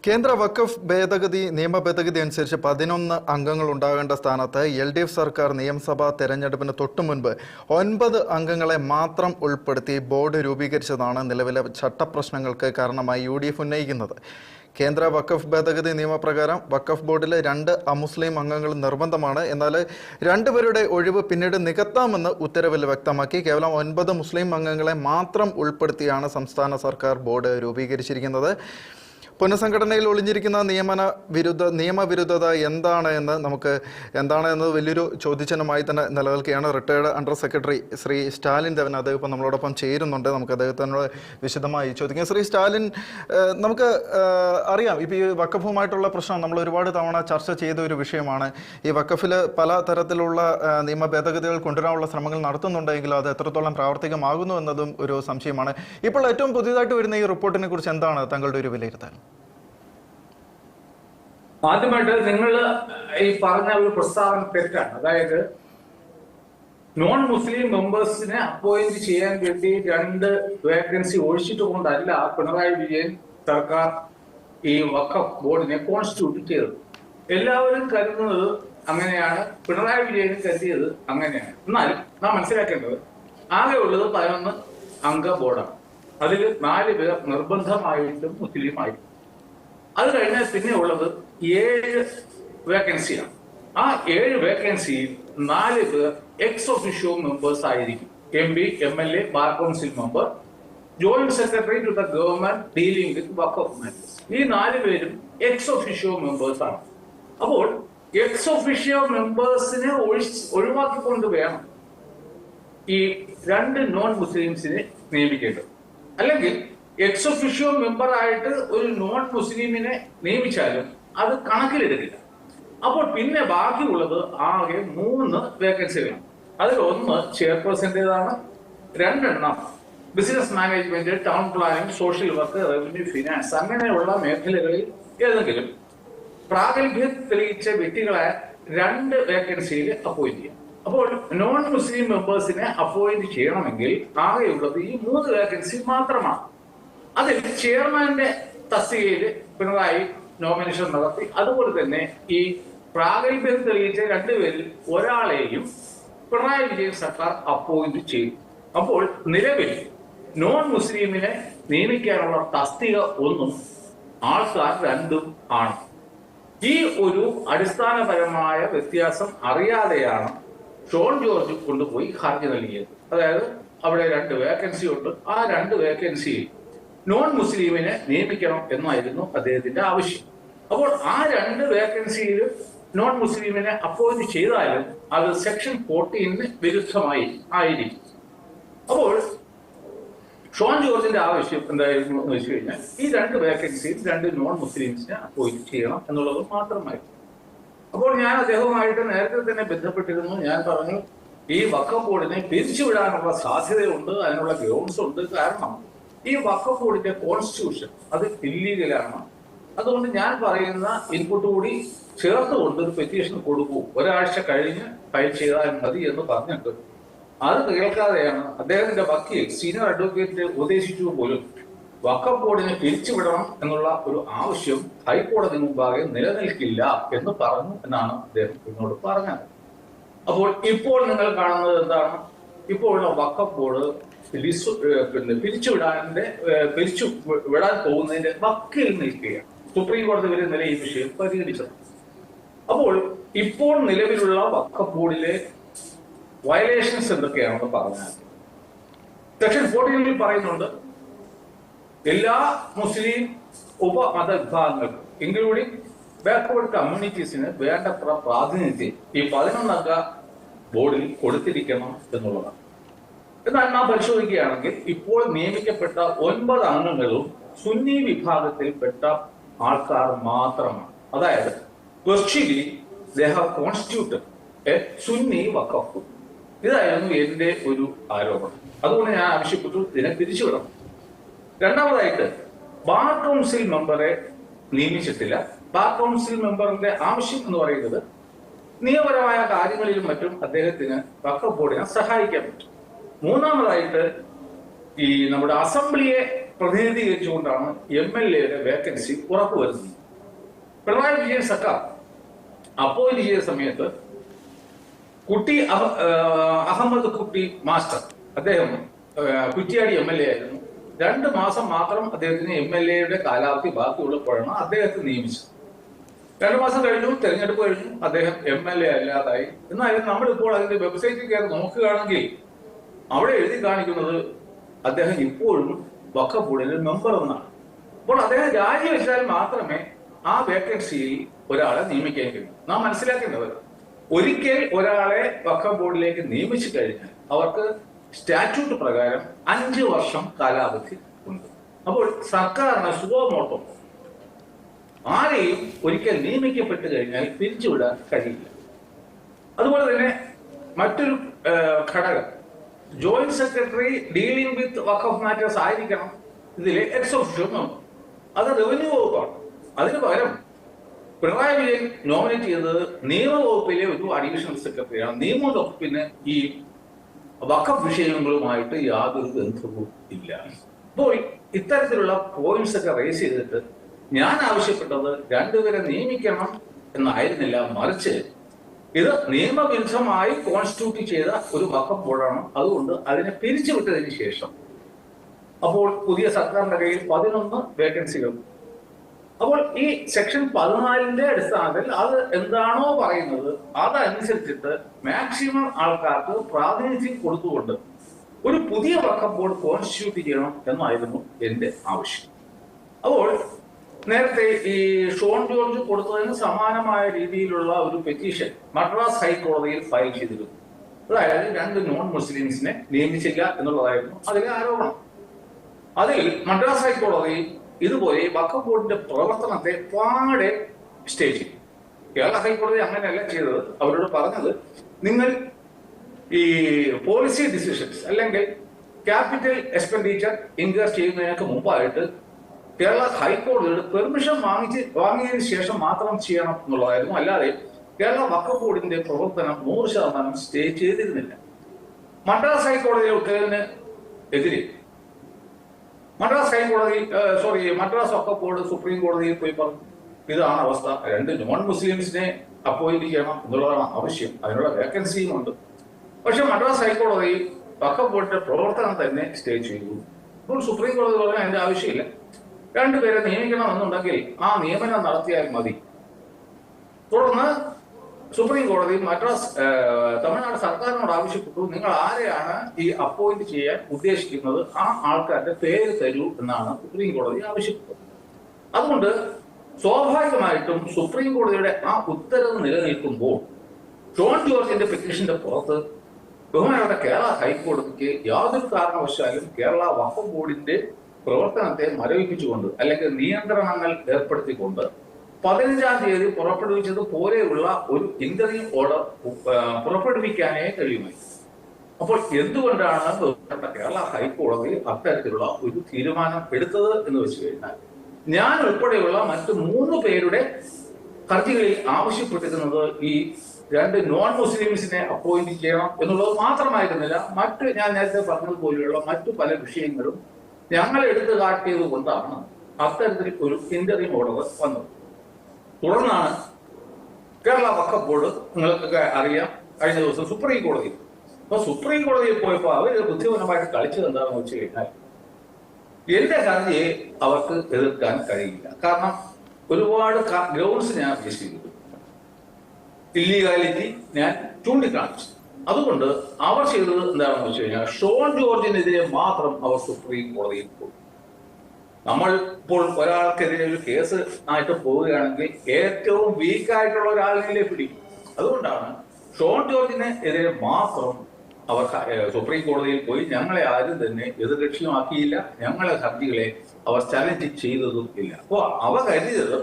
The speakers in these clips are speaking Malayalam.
കേന്ദ്ര വഖഫ് നിയമ ഭേദഗതി അനുസരിച്ച് 11 അംഗങ്ങൾ ഉണ്ടാകേണ്ട സ്ഥാനത്ത് LDF സർക്കാർ നിയമസഭാ തെരഞ്ഞെടുപ്പിന് തൊട്ടുമുൻപ് 9 അംഗങ്ങളെ മാത്രം ഉൾപ്പെടുത്തി ബോർഡ് രൂപീകരിച്ചതാണ് നിലവിലെ ചട്ടപ്രശ്നങ്ങൾക്ക് കാരണമായി UDF ഉന്നയിക്കുന്നത്. കേന്ദ്ര വഖഫ് ഭേദഗതി നിയമപ്രകാരം വഖഫ് ബോർഡിലെ 2 അമുസ്ലിം അംഗങ്ങൾ നിർബന്ധമാണ്. എന്നാൽ 2 പേരുടെ ഒഴിവ് പിന്നീട് നികത്താമെന്ന് ഉത്തരവിൽ വ്യക്തമാക്കി. കേവലം 9 മുസ്ലിം അംഗങ്ങളെ മാത്രം ഉൾപ്പെടുത്തിയാണ് സംസ്ഥാന സർക്കാർ ബോർഡ് രൂപീകരിച്ചിരിക്കുന്നത്. പുനഃസംഘടനയിൽ ഒളിഞ്ഞിരിക്കുന്ന നിയമവിരുദ്ധത എന്താണെന്ന് വലിയൊരു ചോദ്യചിഹ്നമായി തന്നെ നിലനിൽക്കുകയാണ്. Retired under secretary Shri Stalin Devan അദ്ദേഹം ഇപ്പം നമ്മളോടൊപ്പം ചേരുന്നുണ്ട്. നമുക്ക് അദ്ദേഹത്തിനോട് വിശദമായി ചോദിക്കാം. ശ്രീ സ്റ്റാലിൻ, നമുക്ക് അറിയാം, ഇപ്പോൾ ഈ വഖഫുമായിട്ടുള്ള പ്രശ്നം നമ്മൾ ഒരുപാട് തവണ ചർച്ച ചെയ്ത ഒരു വിഷയമാണ്. ഈ വഖഫിൽ പല തരത്തിലുള്ള നിയമ ഭേദഗതികൾ കൊണ്ടുവരാനുള്ള ശ്രമങ്ങൾ നടത്തുന്നുണ്ടെങ്കിലും അത് എത്രത്തോളം പ്രാവർത്തികമാകുന്നു എന്നതും ഒരു സംശയമാണ്. ഇപ്പോൾ ഏറ്റവും പുതിയതായിട്ട് വരുന്ന ഈ റിപ്പോർട്ടിനെ കുറിച്ച് എന്താണ് താങ്കളുടെ ഒരു വിലയിരുത്തൽ? ആദ്യമായിട്ട് നിങ്ങൾ ഈ പറഞ്ഞ ഒരു പ്രസ്താവന തെറ്റാണ്. അതായത് നോൺ മുസ്ലിം മെമ്പേഴ്സിനെ അപ്പോയിന്റ് ചെയ്യാൻ വേണ്ടി 2 വേക്കൻസി ഒഴിച്ചിട്ട് കൊണ്ടല്ല പിണറായി വിജയൻ സർക്കാർ ഈ വഖഫ് ബോർഡിനെ കോൺസ്റ്റിറ്റ്യൂട്ട് ചെയ്തത്. എല്ലാവരും കരുതുന്നത് അങ്ങനെയാണ്, പിണറായി വിജയൻ കരുതിയത് അങ്ങനെയാണ്. എന്നാൽ നാം മനസ്സിലാക്കേണ്ടത് ആകെ ഉള്ളത് 11 അംഗ ബോർഡാണ്. അതിൽ 4 പേർ നിർബന്ധമായിട്ടും മുസ്ലിമായിട്ടും. അത് കഴിഞ്ഞാൽ പിന്നെ ഉള്ളത് 7 വേക്കൻസിയാണ്. ആ 7 വേക്കൻസിയിൽ 4 പേർ എക്സ് ഒഫീഷ്യോ മെമ്പേഴ്സ് ആയിരിക്കും. MP, MLA, bar council member, joint secretary to the government dealing with Waqf matters. ഈ 4 പേരും എക്സ് ഒഫീഷ്യോ മെമ്പേഴ്സ് ആണ്. അപ്പോൾ എക്സ് ഒഫീഷ്യോ മെമ്പേഴ്സിനെ ഒഴിവാക്കിക്കൊണ്ട് വേണം ഈ 2 നോൺ മുസ്ലിംസിനെ നിയമിക്കേണ്ടത്. അല്ലെങ്കിൽ എക്സ് ഒഫീഷ്യോ മെമ്പർ ആയിട്ട് ഒരു നോൺ മുസ്ലിമിനെ നിയമിച്ചാലും അത് കണക്കിലെടുക്കില്ല. അപ്പോൾ പിന്നെ ബാക്കിയുള്ളത് ആകെ 3 വേക്കൻസികളാണ്. അതിൽ 1 ചെയർപേഴ്സന്റേതാണ്, 2 business management, town planning, social work, revenue, finance അങ്ങനെയുള്ള മേഖലകളിൽ ഏതെങ്കിലും പ്രാഗൽഭ്യം തെളിയിച്ച വ്യക്തികളെ 2 വേക്കൻസിയിൽ അപ്പോയിന്റ് ചെയ്യാം. അപ്പോൾ നോൺ മുസ്ലിം മെമ്പേഴ്സിനെ അപ്പോയിന്റ് ചെയ്യണമെങ്കിൽ ആകെയുള്ളത് ഈ 3 വേക്കൻസി മാത്രമാണ്. അതിൽ ചെയർമാന്റെ തസ്തികയിൽ പിണറായി നോമിനേഷൻ നടത്തി. അതുപോലെ തന്നെ ഈ പ്രാഗൽഭ്യം തെളിയിച്ച 2 പേരിൽ ഒരാളെയും പിണറായി വിജയൻ സർക്കാർ അപ്പോയിന്റ് ചെയ്തു. അപ്പോൾ നിലവിൽ നോൺ മുസ്ലിമിനെ നിയമിക്കാനുള്ള തസ്തിക 1, ആൾക്കാർ 2 ആണ്. ഈ ഒരു അടിസ്ഥാനപരമായ വ്യത്യാസം അറിയാതെയാണ് ഷോൺ ജോർജ് കൊണ്ടുപോയി ഹർജി നൽകിയത്. അതായത് അവിടെ 2 വേക്കൻസി ഉണ്ട്. ആ 2 വേക്കൻസിയിൽ നോൺ മുസ്ലിമിനെ നിയമിക്കണം എന്നായിരുന്നു അദ്ദേഹത്തിന്റെ ആവശ്യം. അപ്പോൾ ആ 2 വേക്കൻസിയിൽ നോൺ മുസ്ലിമിനെ അപ്പോയിന്റ് ചെയ്താലും അത് സെക്ഷൻ 14 വിരുദ്ധമായി ആയിരിക്കും. അപ്പോൾ ഷോൺ ജോർജിന്റെ ആവശ്യം എന്തായിരുന്നു എന്ന് വെച്ച് കഴിഞ്ഞാൽ ഈ 2 വേക്കൻസിയിൽ 2 നോൺ മുസ്ലിംസിനെ അപ്പോയിന്റ് ചെയ്യണം എന്നുള്ളത് മാത്രമായിരുന്നു. അപ്പോൾ ഞാൻ അദ്ദേഹവുമായിട്ട് നേരത്തെ തന്നെ ബന്ധപ്പെട്ടിരുന്നു. ഞാൻ പറഞ്ഞു, ഈ വഖഫ് ബോർഡിനെ പിരിച്ചുവിടാനുള്ള സാധ്യതയുണ്ട്, അതിനുള്ള ഗ്രൗണ്ട്സ് ഉണ്ട്. കാരണം ഈ വഖഫ് ബോർഡിന്റെ കോൺസ്റ്റിറ്റ്യൂഷൻ അത് ഇല്ലീഗലാണ്. അതുകൊണ്ട് ഞാൻ പറയുന്ന ഇൻപുട്ട് കൂടി ചേർത്തുകൊണ്ട് ഒരു പെറ്റീഷൻ കൊടുക്കൂ, ഒരാഴ്ച കഴിഞ്ഞ് ഫയൽ ചെയ്താൽ മതി എന്ന് പറഞ്ഞിട്ട് അത് കേൾക്കാതെയാണ് അദ്ദേഹത്തിന്റെ വക്കീൽ സീനിയർ അഡ്വക്കേറ്റ് ഉപദേശിച്ചു പോലും വഖഫ് ബോർഡിനെ പിരിച്ചുവിടണം എന്നുള്ള ഒരു ആവശ്യം ഹൈക്കോടതി മുമ്പാകെ നിലനിൽക്കില്ല എന്ന് പറഞ്ഞു എന്നാണ് അദ്ദേഹം എന്നോട് പറഞ്ഞത്. അപ്പോൾ ഇപ്പോൾ നിങ്ങൾ കാണുന്നത് എന്താണ്? ഇപ്പോഴുള്ള വഖഫ് ബോർഡ് പിരിച്ചു വിടാൻ പോകുന്നതിന്റെ വക്കിൽ നിൽക്കുകയാണ്. സുപ്രീം കോടതി വരെ ഇന്നലെ ഈ വിഷയം പരിഗണിച്ചത്. അപ്പോൾ ഇപ്പോൾ നിലവിലുള്ള വഖഫ് ബോർഡിലെ വയലേഷൻസ് എന്തൊക്കെയാണെന്ന് പറഞ്ഞാൽ സെക്ഷൻ 14 പറയുന്നുണ്ട്, എല്ലാ മുസ്ലിം ഉപമത വിഭാഗങ്ങൾക്കും ഇൻക്ലൂഡിംഗ് ബാക്ക്വേർഡ് കമ്മ്യൂണിറ്റീസിന് വേണ്ടത്ര പ്രാതിനിധ്യം ഈ 11 അംഗ ബോർഡിൽ കൊടുത്തിരിക്കണം എന്നുള്ളതാണ്. എന്നാൽ നാം പരിശോധിക്കുകയാണെങ്കിൽ ഇപ്പോൾ നിയമിക്കപ്പെട്ട 9 അംഗങ്ങളും സുന്നി വിഭാഗത്തിൽപ്പെട്ട ആൾക്കാർ മാത്രമാണ്. അതായത് virtually they have constituted a Sunni Waqf. ഇതായിരുന്നു എന്റെ ഒരു ആരോപണം. അതുകൊണ്ട് ഞാൻ ആവശ്യപ്പെട്ടു ഇതിനെ പിരിച്ചുവിടണം. രണ്ടാമതായിട്ട് ബാർ കൗൺസിൽ മെമ്പറെ നിയമിച്ചിട്ടില്ല. ബാർ കൗൺസിൽ മെമ്പറിന്റെ ആവശ്യം എന്ന് പറയുന്നത് നിയമപരമായ കാര്യങ്ങളിലും മറ്റും അദ്ദേഹത്തിന് വഖഫ് ബോർഡിനെ സഹായിക്കാൻ പറ്റും. മൂന്നാമതായിട്ട് ഈ നമ്മുടെ അസംബ്ലിയെ പ്രതിനിധീകരിച്ചുകൊണ്ടാണ് MLA വേക്കൻസി ഉറപ്പുവരുന്നത്. പിണറായി വിജയൻ സർക്കാർ അപ്പോയിന്റ് ചെയ്ത സമയത്ത് അഹമ്മദ് കുട്ടി മാസ്റ്റർ, അദ്ദേഹം കുറ്റിയാടി MLA ആയിരുന്നു. 2 മാസം മാത്രം അദ്ദേഹത്തിന് MLA കാലാവധി ബാക്കിയുള്ളപ്പോഴാണ് അദ്ദേഹത്തെ നിയമിച്ചത്. 2 മാസം കഴിഞ്ഞു, തെരഞ്ഞെടുപ്പ് കഴിഞ്ഞു, അദ്ദേഹം MLA അല്ലാതായി. എന്നാലും നമ്മളിപ്പോൾ അതിന്റെ വെബ്സൈറ്റിൽ കയറി നോക്കുകയാണെങ്കിൽ അവിടെ എഴുതി കാണിക്കുന്നത് അദ്ദേഹം ഇപ്പോഴും വഖഫ് ബോർഡിന്റെ മെമ്പർ എന്നാണ്. അപ്പോൾ അദ്ദേഹം രാജിവെച്ചാൽ മാത്രമേ ആ വേക്കൻസിയിൽ ഒരാളെ നിയമിക്കാൻ കഴിയൂ. നാം മനസ്സിലാക്കേണ്ടത്, ഒരിക്കൽ ഒരാളെ വഖഫ് ബോർഡിലേക്ക് നിയമിച്ചു കഴിഞ്ഞാൽ അവർക്ക് സ്റ്റാറ്റ്യൂട്ട് പ്രകാരം 5 വർഷം കാലാവധി ഉണ്ട്. അപ്പോൾ സർക്കാരിന് സുഗമോട്ടോ ആരെയും ഒരിക്കൽ നിയമിക്കപ്പെട്ട് കഴിഞ്ഞാൽ പിരിച്ചുവിടാൻ കഴിയില്ല. അതുപോലെ തന്നെ മറ്റൊരു ഘടകം, joint secretary dealing with Waqf matters ആയിരിക്കണം ഇതിലെ എക്സ് ഒഫീഷ്യോ മെമ്പർ. അത് റവന്യൂ വകുപ്പാണ്. അതിന് പകരം പിണറായി വിജയൻ നോമിനേറ്റ് ചെയ്തത് നിയമവകുപ്പിലെ ഒരു അഡീഷണൽ സെക്രട്ടറിയാണ്. നിയമവകുപ്പിന് ഈ വഖഫ് വിഷയങ്ങളുമായിട്ട് യാതൊരു ബന്ധവും ഇല്ല. അപ്പോൾ ഇത്തരത്തിലുള്ള പോയിന്റ്സ് ഒക്കെ റേസ് ചെയ്തിട്ട് ഞാൻ ആവശ്യപ്പെട്ടത് 2 പേരെ നിയമിക്കണം എന്നായിരുന്നില്ല, മറിച്ച് ഇത് നിയമവിരുദ്ധമായി കോൺസ്റ്റിറ്റ്യൂട്ട് ചെയ്ത ഒരു വഖഫ് ബോർഡാണ്. അതുകൊണ്ട് അതിനെ പിരിച്ചുവിട്ടതിന് ശേഷം അപ്പോൾ പുതിയ സർക്കാരിന്റെ കയ്യിൽ 11 വേക്കൻസികൾ. അപ്പോൾ ഈ സെക്ഷൻ 14ന്റെ അടിസ്ഥാനത്തിൽ അത് എന്താണോ പറയുന്നത് അതനുസരിച്ചിട്ട് മാക്സിമം ആൾക്കാർക്ക് പ്രാതിനിധ്യം കൊടുത്തുകൊണ്ട് ഒരു പുതിയ വഖഫ് ബോർഡ് കോൺസ്റ്റിറ്റ്യൂട്ട് ചെയ്യണം എന്നായിരുന്നു എന്റെ ആവശ്യം. അപ്പോൾ നേരത്തെ ഈ ഷോൺ ജോർജ് കൊടുത്തതിന് സമാനമായ രീതിയിലുള്ള ഒരു പെറ്റീഷൻ മദ്രാസ് ഹൈക്കോടതിയിൽ ഫയൽ ചെയ്തിരുന്നു. അതായത് 2 നോൺ മുസ്ലിംസിനെ നിയമിച്ചില്ല എന്നുള്ളതായിരുന്നു അതിലെ ആരോപണം. അതിൽ മദ്രാസ് ഹൈക്കോടതി ഇതുപോലെ വഖഫ് ബോർഡിന്റെ പ്രവർത്തനത്തെ പാടെ സ്റ്റേ ചെയ്തു. കേരള ഹൈക്കോടതി അങ്ങനെയല്ല ചെയ്തത്. അവരോട് പറഞ്ഞത്, നിങ്ങൾ ഈ പോളിസി ഡിസിഷൻസ് അല്ലെങ്കിൽ ക്യാപിറ്റൽ എക്സ്പെൻഡിച്ചർ ഇൻക്വയർ ചെയ്യുന്നതിനൊക്കെ മുമ്പായിട്ട് കേരള ഹൈക്കോടതിയുടെ പെർമിഷൻ വാങ്ങിയതിനു ശേഷം മാത്രം ചെയ്യണം എന്നുള്ളതായിരുന്നു. അല്ലാതെ കേരള വഖഫ് ബോർഡിന്റെ പ്രവർത്തനം 100% സ്റ്റേ ചെയ്തിരുന്നില്ല. മദ്രാസ് ഹൈക്കോടതിയിലെ ഉത്തരവിന് എതിരെ മദ്രാസ് വഖഫ് ബോർഡ് സുപ്രീം കോടതിയിൽ പോയി പറഞ്ഞു, ഇതാണ് അവസ്ഥ, 2 നോൺ മുസ്ലിംസിനെ അപ്പോയിന്റ് ചെയ്യണം എന്നുള്ളതാണ് ആവശ്യം, അതിനുള്ള വേക്കൻസിയും ഉണ്ട്. പക്ഷെ മദ്രാസ് ഹൈക്കോടതി വഖഫ് ബോർഡിന്റെ പ്രവർത്തനം തന്നെ സ്റ്റേ ചെയ്തു. അപ്പോൾ സുപ്രീം കോടതി പറഞ്ഞാൽ അതിന്റെ ആവശ്യമില്ല, 2 പേരെ നിയമിക്കണമെന്നുണ്ടെങ്കിൽ ആ നിയമനം നടത്തിയാൽ മതി. തുടർന്ന് സുപ്രീം കോടതി തമിഴ്നാട് സർക്കാരിനോട് ആവശ്യപ്പെട്ടു, നിങ്ങൾ ആരെയാണ് ഈ അപ്പോയിന്റ് ചെയ്യാൻ ഉദ്ദേശിക്കുന്നത് ആ ആൾക്കാരുടെ പേര് തരൂ എന്നാണ് സുപ്രീം കോടതി ആവശ്യപ്പെട്ടത്. അതുകൊണ്ട് സ്വാഭാവികമായിട്ടും സുപ്രീം കോടതിയുടെ ആ ഉത്തരവ് നിലനിൽക്കുമ്പോൾ ഷോൺ ജോർജിന്റെ പെറ്റീഷന്റെ പുറത്ത് ബഹുമാനപ്പെട്ട കേരള ഹൈക്കോടതിക്ക് യാതൊരു കാരണവശാലും കേരള വഖഫ് ബോർഡിന്റെ പ്രവർത്തനത്തെ മരവിപ്പിച്ചുകൊണ്ട് അല്ലെങ്കിൽ നിയന്ത്രണങ്ങൾ ഏർപ്പെടുത്തിക്കൊണ്ട് 15-ാം തീയതി പുറപ്പെടുവിച്ചത് പോലെയുള്ള ഒരു ഇന്ററിം ഓർഡർ പുറപ്പെടുവിക്കാനേ കഴിയുമായി. അപ്പോൾ എന്തുകൊണ്ടാണ് കേരള ഹൈക്കോടതി അത്തരത്തിലുള്ള ഒരു തീരുമാനം എടുത്തത് എന്ന് വെച്ച് കഴിഞ്ഞാൽ, ഞാൻ ഉൾപ്പെടെയുള്ള മറ്റ് 3 പേരുടെ ഹർജികളിൽ ആവശ്യപ്പെട്ടിരുന്നത് ഈ 2 നോൺ മുസ്ലിംസിനെ അപ്പോയിന്റ് ചെയ്യണം എന്നുള്ളത് മാത്രമായിരുന്നില്ല, ഞാൻ നേരത്തെ പറഞ്ഞതുപോലെയുള്ള മറ്റു പല വിഷയങ്ങളും ഞങ്ങൾ എടുത്തു കാട്ടിയത് കൊണ്ടാണ് അത്തരത്തിൽ ഒരു ഇന്ററിം ഓർഡർ വന്നത്. തുടർന്നാണ് കേരള വഖഫ് ബോർഡ്, നിങ്ങൾക്കൊക്കെ അറിയാം, കഴിഞ്ഞ ദിവസം സുപ്രീം കോടതിയിൽ. അപ്പൊ സുപ്രീം കോടതിയിൽ പോയപ്പോൾ അവർ ബുദ്ധിപരമായിട്ട് കളിച്ചത് എന്താണെന്ന് വെച്ച് കഴിഞ്ഞാൽ, എന്റെ ഹർജിയെ അവർക്ക് എതിർക്കാൻ കഴിയില്ല. കാരണം ഒരുപാട് ഗ്രൗണ്ട്സ് ഞാൻ ഫേസ് ചെയ്തു, ഇല്ലീഗാലിറ്റി ഞാൻ ചൂണ്ടിക്കാണിച്ചു. അതുകൊണ്ട് അവർ ചെയ്തത് എന്താണെന്ന് വെച്ച് കഴിഞ്ഞാൽ, ഷോൺ ജോർജിനെതിരെ മാത്രം അവർ സുപ്രീം കോടതിയിൽ പോയി. നമ്മൾ ഇപ്പോൾ ഒരാൾക്കെതിരെ ഒരു കേസ് ആയിട്ട് പോവുകയാണെങ്കിൽ ഏറ്റവും വീക്കായിട്ടുള്ള ഒരാളിനെ പിടിക്കും. അതുകൊണ്ടാണ് ഷോൺ ജോർജിന് എതിരെ മാത്രം അവർ സുപ്രീം കോടതിയിൽ പോയി. ഞങ്ങളെ ആരും തന്നെ എതിർകക്ഷിയുമാക്കിയില്ല, ഞങ്ങളെ ഹർജികളെ അവർ ചലഞ്ച് ചെയ്തതും ഇല്ല. അപ്പൊ അവ കരുതിയത്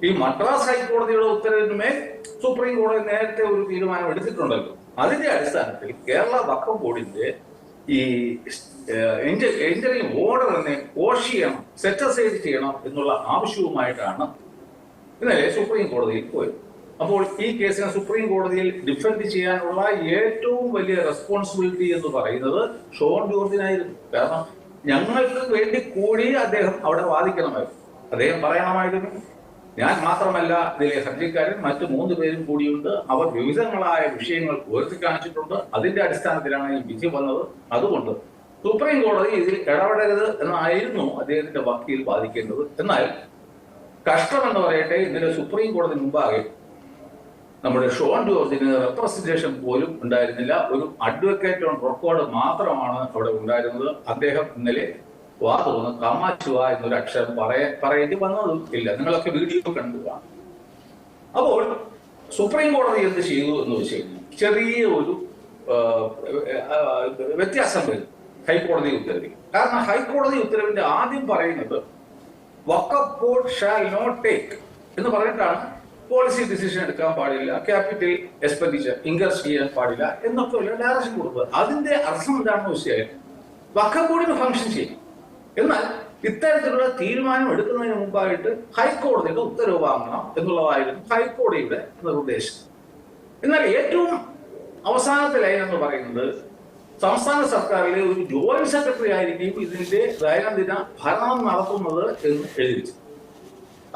ഈ മദ്രാസ് ഹൈക്കോടതിയുടെ ഉത്തരവിന്മേൽ സുപ്രീം കോടതി നേരത്തെ ഒരു തീരുമാനം എടുത്തിട്ടുണ്ടല്ലോ, അതിന്റെ അടിസ്ഥാനത്തിൽ കേരള വഖഫ് ബോർഡിന്റെ ഈ ഇന്ററിം ഓർഡർ തന്നെ കോഷ് ചെയ്യണം, സെറ്റ് അസൈഡ് ചെയ്യണം എന്നുള്ള ആവശ്യവുമായിട്ടാണ് ഇന്നലെ സുപ്രീം കോടതിയിൽ പോയത്. അപ്പോൾ ഈ കേസിനെ സുപ്രീം കോടതിയിൽ ഡിഫെൻഡ് ചെയ്യാനുള്ള ഏറ്റവും വലിയ റെസ്പോൺസിബിലിറ്റി എന്ന് പറയുന്നത് ഷോൺ ജോർജിനായിരുന്നു. കാരണം ഞങ്ങൾക്ക് വേണ്ടി കൂടി അദ്ദേഹം അവിടെ വാദിക്കണമായിരുന്നു. അദ്ദേഹം പറയണമായിരുന്നു, ഞാൻ മാത്രമല്ല ഇതിലെ ഹർജിക്കാരൻ മറ്റു 3 പേരും കൂടിയുണ്ട്, അവർ വിവിധങ്ങളായ വിഷയങ്ങൾ ഉയർത്തി കാണിച്ചിട്ടുണ്ട്, അതിന്റെ അടിസ്ഥാനത്തിലാണ് ഈ വിധി വന്നത്, അതുകൊണ്ട് സുപ്രീം കോടതി ഇതിൽ ഇടപെടരുത് എന്നായിരുന്നു അദ്ദേഹത്തിന്റെ വക്കീൽ വാദിക്കേണ്ടത്. എന്നാൽ കഷ്ടമെന്ന് പറയട്ടെ, ഇന്നലെ സുപ്രീം കോടതി മുമ്പാകെ നമ്മുടെ ഷോൺ ജോർജിന് റെപ്രസെന്റേഷൻ പോലും ഉണ്ടായിരുന്നില്ല. ഒരു അഡ്വക്കേറ്റ് ഓൺ റെക്കോർഡ് മാത്രമാണ് അവിടെ ഉണ്ടായിരുന്നത്. അദ്ദേഹം ഇന്നലെ വാ തുറന്ന് കമാച്ചുവ എന്നൊരു അക്ഷരം പറയേണ്ടി വന്നതും ഇല്ല. നിങ്ങളൊക്കെ വീഡിയോ കണ്ടു കാണും. അപ്പോൾ സുപ്രീം കോടതി എന്ത് ചെയ്തു എന്ന് വെച്ച് കഴിഞ്ഞാൽ ചെറിയ ഒരു വ്യത്യാസം വരും ഹൈക്കോടതി ഉത്തരവിൽ. കാരണം ഹൈക്കോടതി ഉത്തരവിന്റെ ആദ്യം പറയുന്നത് വഖഫ് ബോർഡ് ഷാൽ നോട്ട് ടേക്ക് എന്ന് പറഞ്ഞിട്ടാണ് പോളിസി ഡിസിഷൻ എടുക്കാൻ പാടില്ല, ക്യാപിറ്റൽ എക്സ്പെൻഡിച്ചർ ഇൻകറേജ് ചെയ്യാൻ പാടില്ല എന്നൊക്കെയുള്ള ഡയറക്ഷൻ കൊടുക്കുക. അതിന്റെ അർത്ഥം എന്താണെന്ന് വെച്ചാൽ വഖഫ് ബോർഡിന് ഫംഗ്ഷൻ ചെയ്യും. എന്നാൽ ഇത്തരത്തിലുള്ള തീരുമാനം എടുക്കുന്നതിന് മുമ്പായിട്ട് ഹൈക്കോടതിയുടെ ഉത്തരവ് വാങ്ങണം എന്നുള്ളതായിരുന്നു ഹൈക്കോടതിയുടെ നിർദ്ദേശം. എന്നാൽ ഏറ്റവും അവസാനത്തെ ലൈൻ എന്ന് പറയുന്നത് സംസ്ഥാന സർക്കാരിലെ ഒരു ജോയിന്റ് സെക്രട്ടറി ആയിരിക്കും ഇതിന്റെ ദൈനംദിന ഭരണം നടത്തുന്നത് എന്ന് എഴുതി വെച്ചു.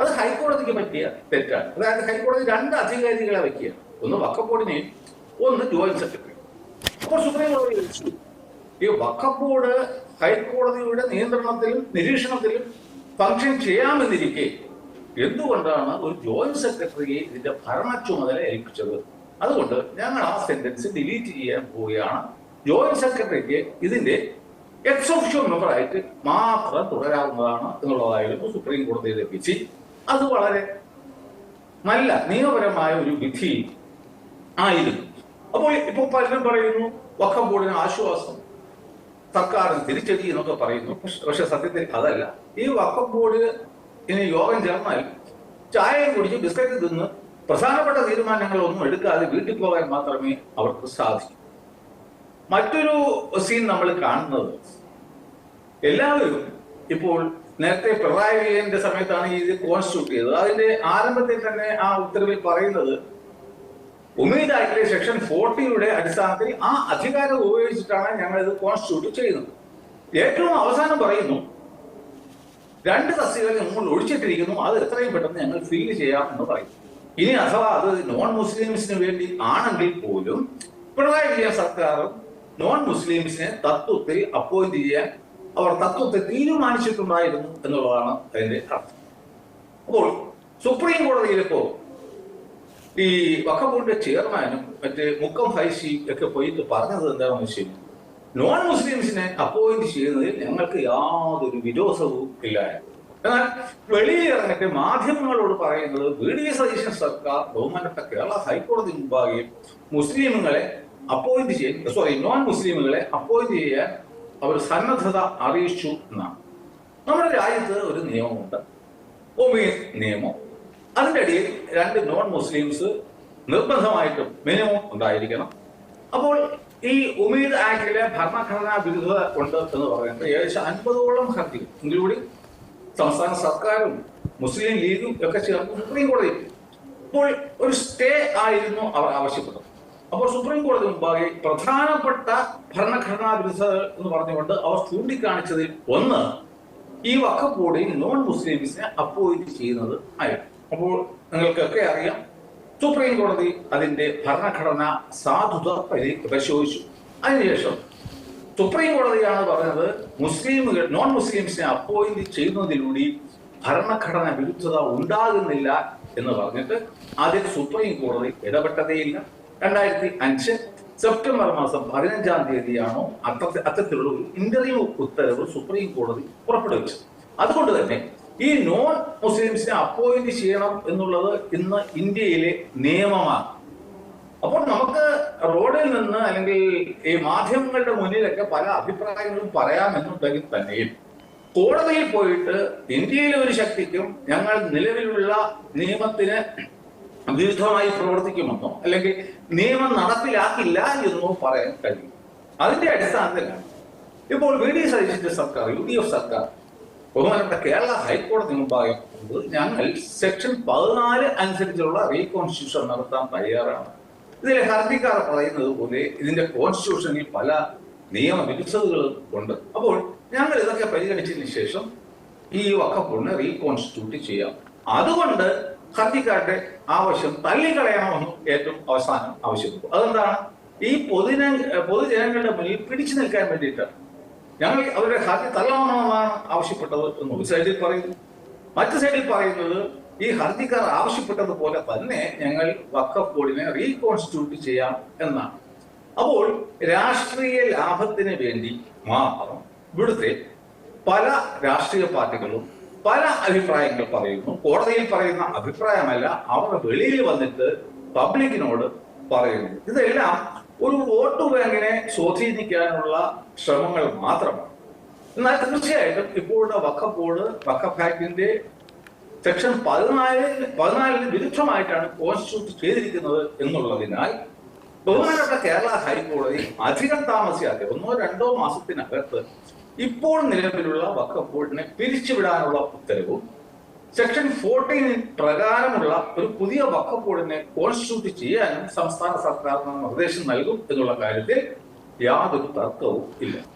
അത് ഹൈക്കോടതിക്ക് പറ്റിയ തെറ്റാണ്. അതായത് ഹൈക്കോടതി 2 അധികാരികളെ വയ്ക്കുകയാണ്, ഒന്ന് വഖഫ് ബോർഡിനെയും ഒന്ന് ജോയിന്റ് സെക്രട്ടറി. അപ്പോൾ സുപ്രീം കോടതി ചോദിച്ചു, ഈ വഖഫ് ബോർഡ് ഹൈക്കോടതിയുടെ നിയന്ത്രണത്തിലും നിരീക്ഷണത്തിലും ഫംഗ്ഷൻ ചെയ്യാമെന്നിരിക്കെ എന്തുകൊണ്ടാണ് ഒരു ജോയിന്റ് സെക്രട്ടറിയെ ഇതിന്റെ ഭരണ ചുമതല ഏൽപ്പിച്ചത്? അതുകൊണ്ട് ഞങ്ങൾ ആ സെന്റൻസ് ഡിലീറ്റ് ചെയ്യാൻ പോവുകയാണ്. ജോയിന്റ് സെക്രട്ടറിക്ക് ഇതിന്റെ എക്സ് ഓഫീഷ്യോ മെമ്പറായിട്ട് മാത്രം തുടരാവുന്നതാണ് എന്നുള്ളതായിരുന്നു സുപ്രീം കോടതിയുടെ വിധി. അത് വളരെ നല്ല നിയമപരമായ ഒരു വിധി ആയിരുന്നു. അപ്പോൾ ഇപ്പോൾ പലരും പറയുന്നു വഖഫ് ബോർഡിന് ആശ്വാസം, സർക്കാരിന് തിരിച്ചടി എന്നൊക്കെ പറയുന്നു. പക്ഷെ സത്യത്തിൽ അതല്ല. ഈ വഖഫ് ബോർഡ് ഇനി യോഗം ചേർന്നാൽ ചായയും കുടിച്ച് ബിസ്ക്കറ്റ് തിന്ന് പ്രധാനപ്പെട്ട തീരുമാനങ്ങളൊന്നും എടുക്കാതെ വീട്ടിൽ പോകാൻ മാത്രമേ അവർക്ക് സാധിക്കൂ. മറ്റൊരു സീൻ നമ്മൾ കാണുന്നത്, എല്ലാവരും ഇപ്പോൾ നേരത്തെ പിണറായി വിജയന്റെ സമയത്താണ് ഇത് കോൺസ്റ്റിറ്റ്യൂട്ട് ചെയ്തത്. അതിന്റെ ആരംഭത്തിൽ തന്നെ ആ ഉത്തരവിൽ പറയുന്നത് ഉമീദ് ആക്ടിലെ സെക്ഷൻ 40യുടെ അടിസ്ഥാനത്തിൽ ആ അധികാരം ഉപയോഗിച്ചിട്ടാണ് ഞങ്ങൾ ഇത് കോൺസ്റ്റിറ്റ്യൂട്ട് ചെയ്യുന്നത്. ഏറ്റവും അവസാനം പറയുന്നു 2 തസ്തികകൾ നമ്മൾ ഒഴിച്ചിട്ടിരിക്കുന്നു, അത് എത്രയും പെട്ടെന്ന് ഞങ്ങൾ ഫില്ല് ചെയ്യാം എന്ന് പറയുന്നു. ഇനി അഥവാ അത് നോൺ മുസ്ലിംസിന് വേണ്ടി ആണെങ്കിൽ പോലും പിണറായി വിജയൻ സർക്കാരും നോൺ മുസ്ലിംസിനെ തത്വത്തിൽ അപ്പോയിന്റ് ചെയ്യാൻ അവർ തത്വത്തെ തീരുമാനിച്ചിട്ടുണ്ടായിരുന്നു എന്നുള്ളതാണ് അതിന്റെ അർത്ഥം. അപ്പോൾ സുപ്രീം കോടതിയിലിപ്പോ ഈ വഖഫ് ബോർഡിന്റെ ചെയർമാനും മറ്റേ മുക്കം ഫൈസി ഒക്കെ പോയിട്ട് പറഞ്ഞത് എന്താണെന്ന് വെച്ച് കഴിഞ്ഞാൽ നോൺ മുസ്ലിംസിനെ അപ്പോയിന്റ് ചെയ്യുന്നതിൽ ഞങ്ങൾക്ക് യാതൊരു വിരോധവും ഇല്ലായിരുന്നു. എന്നാൽ വെളിയിൽ ഇറങ്ങിയിട്ട് മാധ്യമങ്ങളോട് പറയുന്നത് വി.ഡി. സതീശൻ സർക്കാർ ബഹുമാനപ്പെട്ട കേരള ഹൈക്കോടതി മുമ്പാകെ മുസ്ലിമുകളെ അപ്പോയിന്റ് ചെയ്യാൻ നോൺ മുസ്ലിമുകളെ അപ്പോയിന്റ് ചെയ്യാൻ അവർ സന്നദ്ധത അറിയിച്ചു എന്നാണ്. നമ്മുടെ രാജ്യത്ത് ഒരു നിയമമുണ്ട്, ഒമീദ് നിയമം. അതിന്റെ അടിയിൽ 2 നോൺ മുസ്ലിംസ് നിർബന്ധമായിട്ടും മിനിമം ഉണ്ടായിരിക്കണം. അപ്പോൾ ഈ ഉമീദ് ആക്ടിലെ ഭരണഘടനാ വിരുദ്ധത ഉണ്ട് എന്ന് പറയുന്നത് ഏകദേശം 50ഓളം ഹർജികൾ ഇൻക്ലൂഡിംഗ് സംസ്ഥാന സർക്കാരും മുസ്ലിം ലീഗും ഒക്കെ ചേർന്ന് സുപ്രീം കോടതി ഇപ്പോൾ ഒരു സ്റ്റേ ആയിരുന്നു അവർ ആവശ്യപ്പെട്ടത്. അപ്പോൾ സുപ്രീം കോടതി മുമ്പാകെ പ്രധാനപ്പെട്ട ഭരണഘടനാ വിരുദ്ധത എന്ന് പറഞ്ഞുകൊണ്ട് അവർ ചൂണ്ടിക്കാണിച്ചതിൽ ഒന്ന് ഈ വഖഫ് ബോർഡിൽ നോൺ മുസ്ലിംസിനെ അപ്പോയിന്റ് ചെയ്യുന്നത് ആയിരുന്നു. അപ്പോൾ നിങ്ങൾക്കൊക്കെ അറിയാം, സുപ്രീം കോടതി അതിന്റെ ഭരണഘടനാ സാധുത പരിശോധിച്ചു. അതിനുശേഷം സുപ്രീം കോടതിയാണ് പറഞ്ഞത് മുസ്ലിമുകൾ നോൺ മുസ്ലിംസിനെ അപ്പോയിന്റ് ചെയ്യുന്നതിലൂടെ ഭരണഘടന വിരുദ്ധത ഉണ്ടാകുന്നില്ല എന്ന് പറഞ്ഞിട്ട് അതിൽ സുപ്രീം കോടതി ഇടപെട്ടതേയില്ല. 2005 സെപ്റ്റംബർ മാസം 15-ാം തീയതിയാണോ അത്തരത്തിലുള്ള ഒരു ഇന്റർവ്യൂ ഉത്തരവ് സുപ്രീം കോടതി പുറപ്പെടുവിച്ചത്. അതുകൊണ്ട് തന്നെ ഈ നോൺ മുസ്ലിംസിനെ അപ്പോയിന്റ് ചെയ്യണം എന്നുള്ളത് ഇന്ന് ഇന്ത്യയിലെ നിയമമാണ്. അപ്പോൾ നമുക്ക് റോഡിൽ നിന്ന് അല്ലെങ്കിൽ ഈ മാധ്യമങ്ങളുടെ മുന്നിലൊക്കെ പല അഭിപ്രായങ്ങളും പറയാമെന്നുണ്ടെങ്കിൽ തന്നെയും കോടതിയിൽ പോയിട്ട് ഇന്ത്യയിലെ ഒരു ശക്തിക്കും ഞങ്ങൾ നിലവിലുള്ള നിയമത്തിന് വിരുദ്ധമായി പ്രവർത്തിക്കുമെന്നോ അല്ലെങ്കിൽ നിയമം നടപ്പിലാക്കില്ല എന്നോ പറയാൻ കഴിയും. അതിന്റെ അടിസ്ഥാനത്തിലാണ് ഇപ്പോൾ വി.ഡി. സതീശന്റെ സർക്കാർ, UDF സർക്കാർ ബഹുമാനപ്പെട്ട കേരള ഹൈക്കോടതി മുമ്പാകെ ഞങ്ങൾ സെക്ഷൻ 14 അനുസരിച്ചുള്ള റീകോൺസ്റ്റിറ്റ്യൂഷൻ നടത്താൻ തയ്യാറാണ്. ഇതിലെ ഹർജിക്കാർ പറയുന്നത് പോലെ ഇതിന്റെ കോൺസ്റ്റിറ്റ്യൂഷനിൽ പല നിയമവിരുദ്ധതകളും ഉണ്ട്. അപ്പോൾ ഞങ്ങൾ ഇതൊക്കെ പരിഗണിച്ചതിന് ശേഷം ഈ വഖഫ് ബോർഡിനെ റീകോൺസ്റ്റിറ്റ്യൂട്ട് ചെയ്യാം. അതുകൊണ്ട് ഹർജിക്കാരുടെ ആവശ്യം തള്ളിക്കളയണമെന്നും ഏറ്റവും അവസാനം ആവശ്യപ്പെട്ടു. അതെന്താണ്? ഈ പൊതുജനങ്ങളുടെ മുന്നിൽ പിടിച്ചു നിൽക്കാൻ വേണ്ടിയിട്ടാണ് ഞങ്ങൾ അവരുടെ ഹർജി തള്ളണമെന്നാണ് ആവശ്യപ്പെട്ടത് എന്ന് ഒരു സൈഡിൽ പറയുന്നു. മറ്റു സൈഡിൽ പറയുന്നത് ഈ ഹർജിക്കാർ ആവശ്യപ്പെട്ടതുപോലെ തന്നെ ഞങ്ങൾ വഖഫ് ബോർഡിനെ റീകോൺസ്റ്റിറ്റ്യൂട്ട് ചെയ്യാം എന്നാണ്. അപ്പോൾ രാഷ്ട്രീയ ലാഭത്തിന് വേണ്ടി മാത്രം ഇവിടുത്തെ പല രാഷ്ട്രീയ പാർട്ടികളും പല അഭിപ്രായങ്ങൾ പറയുന്നു. കോടതിയിൽ പറയുന്ന അഭിപ്രായമല്ല, അവർ വെളിയിൽ വന്നിട്ട് പബ്ലിക്കിനോട് പറയുന്നു. ഇതെല്ലാം ഒരു വോട്ട് ബാങ്കിനെ സ്വാധീനിക്കാനുള്ള ശ്രമങ്ങൾ മാത്രമാണ്. എന്നാൽ തീർച്ചയായിട്ടും ഇപ്പോഴുള്ള വഖഫ് ബോർഡ് വഖഫ് ആക്ടിന്റെ സെക്ഷൻ 14 വിരുദ്ധമായിട്ടാണ് കോൺസ്റ്റിറ്റ്യൂട്ട് ചെയ്തിരിക്കുന്നത് എന്നുള്ളതിനാൽ ബഹുമാനപ്പെട്ട കേരള ഹൈക്കോടതി അധികം താമസിയാതെ 1-2 മാസത്തിനകത്ത് ഇപ്പോൾ നിലവിലുള്ള വഖഫ് ബോർഡിനെ പിരിച്ചുവിടാനുള്ള ഉത്തരവും സെക്ഷൻ 14 പ്രകാരമുള്ള ഒരു പുതിയ വഖഫ് ബോർഡിനെ കോൺസ്റ്റിറ്റ്യൂട്ട് ചെയ്യാനും സംസ്ഥാന സർക്കാരിന് നിർദ്ദേശം നൽകും എന്നുള്ള കാര്യത്തിൽ യാതൊരു തർക്കവും ഇല്ല.